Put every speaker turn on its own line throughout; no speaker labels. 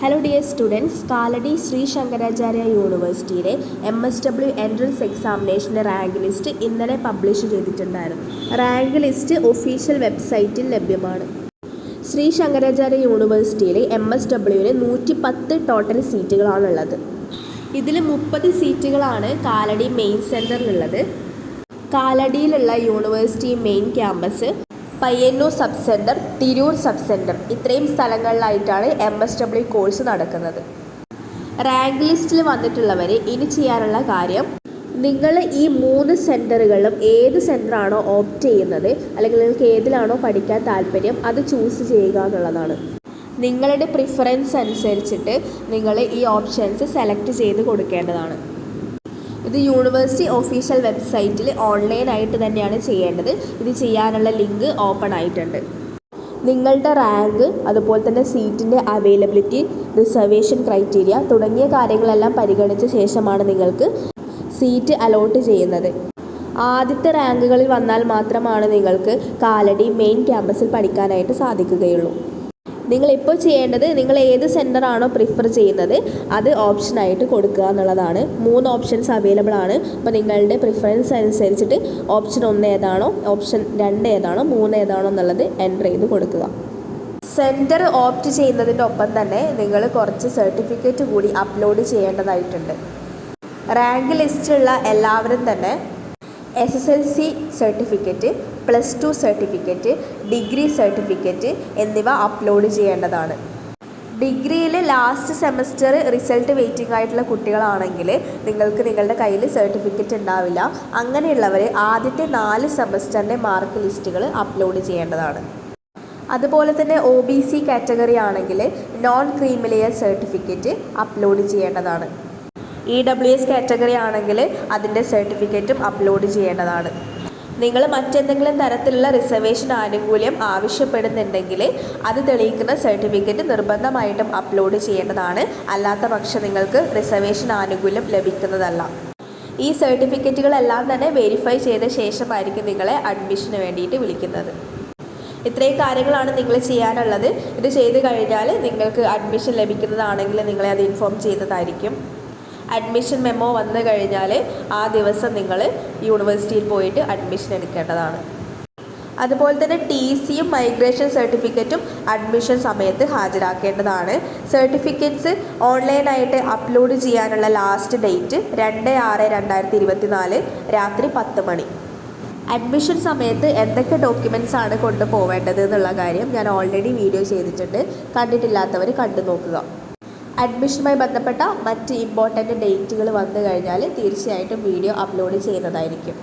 Hello dear students, Kalady Shri Shankaracharya യൂണിവേഴ്സിറ്റിയിലെ MSW entrance എക്സാമിനേഷൻ്റെ rank list ഇന്നലെ publish ചെയ്തിട്ടുണ്ടായിരുന്നു. റാങ്ക് ലിസ്റ്റ് ഒഫീഷ്യൽ വെബ്സൈറ്റിൽ ലഭ്യമാണ്. ശ്രീ ശങ്കരാചാര്യ യൂണിവേഴ്സിറ്റിയിലെ MSWന് 110 ടോട്ടൽ സീറ്റുകളാണുള്ളത്. ഇതിൽ 30 സീറ്റുകളാണ് കാലടി മെയിൻ സെൻറ്ററിലുള്ളത്. കാലടിയിലുള്ള university main campus, Payyanur sub centre, Tirur sub centre ഇത്രയും സ്ഥലങ്ങളിലായിട്ടാണ് MSW കോഴ്സ് നടക്കുന്നത്. റാങ്ക് ലിസ്റ്റിൽ വന്നിട്ടുള്ളവർ ഇനി ചെയ്യാനുള്ള കാര്യം, നിങ്ങൾ ഈ 3 സെൻറ്ററുകളിലും ഏത് സെൻറ്ററാണോ ഓപ്റ്റ് ചെയ്യുന്നത് അല്ലെങ്കിൽ നിങ്ങൾക്ക് ഏതിലാണോ പഠിക്കാൻ താല്പര്യം അത് ചൂസ് ചെയ്യുക എന്നുള്ളതാണ്. നിങ്ങളുടെ പ്രിഫറൻസ് അനുസരിച്ചിട്ട് നിങ്ങൾ ഈ ഓപ്ഷൻസ് സെലക്ട് ചെയ്ത് കൊടുക്കേണ്ടതാണ്. ഇത് യൂണിവേഴ്സിറ്റി ഒഫീഷ്യൽ വെബ്സൈറ്റിൽ ഓൺലൈനായിട്ട് തന്നെയാണ് ചെയ്യേണ്ടത്. ഇത് ചെയ്യാനുള്ള ലിങ്ക് ഓപ്പൺ ആയിട്ടുണ്ട്. നിങ്ങളുടെ റാങ്ക്, അതുപോലെ തന്നെ സീറ്റിൻ്റെ അവൈലബിലിറ്റി, റിസർവേഷൻ ക്രൈറ്റീരിയ തുടങ്ങിയ കാര്യങ്ങളെല്ലാം പരിഗണിച്ച ശേഷമാണ് നിങ്ങൾക്ക് സീറ്റ് അലോട്ട് ചെയ്യുന്നത്. ആദ്യത്തെ റാങ്കുകളിൽ വന്നാൽ മാത്രമാണ് നിങ്ങൾക്ക് കാലടി മെയിൻ ക്യാമ്പസിൽ പഠിക്കാനായിട്ട് സാധിക്കുകയുള്ളൂ. നിങ്ങളിപ്പോൾ ചെയ്യേണ്ടത്, നിങ്ങൾ ഏത് സെൻറ്ററാണോ പ്രിഫർ ചെയ്യുന്നത് അത് ഓപ്ഷനായിട്ട് കൊടുക്കുക എന്നുള്ളതാണ്. 3 ഓപ്ഷൻസ് അവൈലബിൾ ആണ്. അപ്പോൾ നിങ്ങളുടെ പ്രിഫറൻസ് അനുസരിച്ചിട്ട് ഓപ്ഷൻ 1 ഏതാണോ, ഓപ്ഷൻ 2 ഏതാണോ, 3 ഏതാണോ എന്നുള്ളത് എൻ്റർ ചെയ്ത് കൊടുക്കുക. സെൻറ്റർ ഓപ്റ്റ് ചെയ്യുന്നതിൻ്റെ ഒപ്പം തന്നെ നിങ്ങൾ കുറച്ച് സർട്ടിഫിക്കറ്റ് കൂടി അപ്ലോഡ് ചെയ്യേണ്ടതായിട്ടുണ്ട്. റാങ്ക് ലിസ്റ്റിലുള്ള എല്ലാവരും തന്നെ SSLC certificate, +2 certificate, degree certificate എന്നിവ അപ്ലോഡ് ചെയ്യേണ്ടതാണ്. ഡിഗ്രിയിൽ ലാസ്റ്റ് സെമസ്റ്റർ റിസൾട്ട് വെയിറ്റിംഗ് ആയിട്ടുള്ള കുട്ടികളാണെങ്കിൽ നിങ്ങൾക്ക് നിങ്ങളുടെ കയ്യിൽ സർട്ടിഫിക്കറ്റ് ഉണ്ടാവില്ല. അങ്ങനെയുള്ളവർ ആദ്യത്തെ 4 സെമസ്റ്ററിൻ്റെ മാർക്ക് ലിസ്റ്റുകൾ അപ്ലോഡ് ചെയ്യേണ്ടതാണ്. അതുപോലെ തന്നെ OBC കാറ്റഗറി ആണെങ്കിൽ non creamy layer certificate upload ചെയ്യേണ്ടതാണ്. EWS കാറ്റഗറി ആണെങ്കിൽ അതിൻ്റെ സർട്ടിഫിക്കറ്റും അപ്ലോഡ് ചെയ്യേണ്ടതാണ്. നിങ്ങൾ മറ്റെന്തെങ്കിലും തരത്തിലുള്ള റിസർവേഷൻ ആനുകൂല്യം ആവശ്യപ്പെടുന്നുണ്ടെങ്കിൽ അത് തെളിയിക്കുന്ന സർട്ടിഫിക്കറ്റ് നിർബന്ധമായിട്ടും അപ്ലോഡ് ചെയ്യേണ്ടതാണ്. അല്ലാത്ത പക്ഷം നിങ്ങൾക്ക് റിസർവേഷൻ ആനുകൂല്യം ലഭിക്കുന്നതല്ല. ഈ സർട്ടിഫിക്കറ്റുകളെല്ലാം തന്നെ വെരിഫൈ ചെയ്ത ശേഷമായിരിക്കും നിങ്ങളെ അഡ്മിഷന് വേണ്ടിയിട്ട് വിളിക്കുന്നത്. ഇത്രയും കാര്യങ്ങളാണ് നിങ്ങൾ ചെയ്യാനുള്ളത്. ഇത് ചെയ്ത് കഴിഞ്ഞാൽ നിങ്ങൾക്ക് അഡ്മിഷൻ ലഭിക്കുന്നതാണെങ്കിൽ നിങ്ങളെ അത് ഇൻഫോം ചെയ്യുന്നതായിരിക്കും. അഡ്മിഷൻ മെമ്മോ വന്നു കഴിഞ്ഞാൽ ആ ദിവസം നിങ്ങൾ യൂണിവേഴ്സിറ്റിയിൽ പോയിട്ട് അഡ്മിഷൻ എടുക്കേണ്ടതാണ്. അതുപോലെ തന്നെ TCയും മൈഗ്രേഷൻ സർട്ടിഫിക്കറ്റും അഡ്മിഷൻ സമയത്ത് ഹാജരാക്കേണ്ടതാണ്. സർട്ടിഫിക്കറ്റ്സ് ഓൺലൈനായിട്ട് അപ്ലോഡ് ചെയ്യാനുള്ള ലാസ്റ്റ് ഡേറ്റ് 2/6/2024 രാത്രി 10 മണി. അഡ്മിഷൻ സമയത്ത് എന്തൊക്കെ ഡോക്യുമെൻറ്റ്സ് ആണ് കൊണ്ടുപോവേണ്ടത് എന്നുള്ള കാര്യം ഞാൻ ഓൾറെഡി വീഡിയോ ചെയ്തിട്ടുണ്ട്. കണ്ടിട്ടില്ലാത്തവർ കണ്ടു നോക്കുക. അഡ്മിഷനുമായി ബന്ധപ്പെട്ട മറ്റ് ഇമ്പോർട്ടൻ്റ് ഡേറ്റുകൾ വന്നു കഴിഞ്ഞാൽ തീർച്ചയായിട്ടും വീഡിയോ അപ്ലോഡ് ചെയ്യുന്നതായിരിക്കും.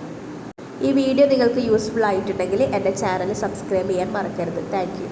ഈ വീഡിയോ നിങ്ങൾക്ക് യൂസ്ഫുൾ ആയിട്ടുണ്ടെങ്കിൽ എൻ്റെ ചാനൽ സബ്സ്ക്രൈബ് ചെയ്യാൻ മറക്കരുത്. Thank you.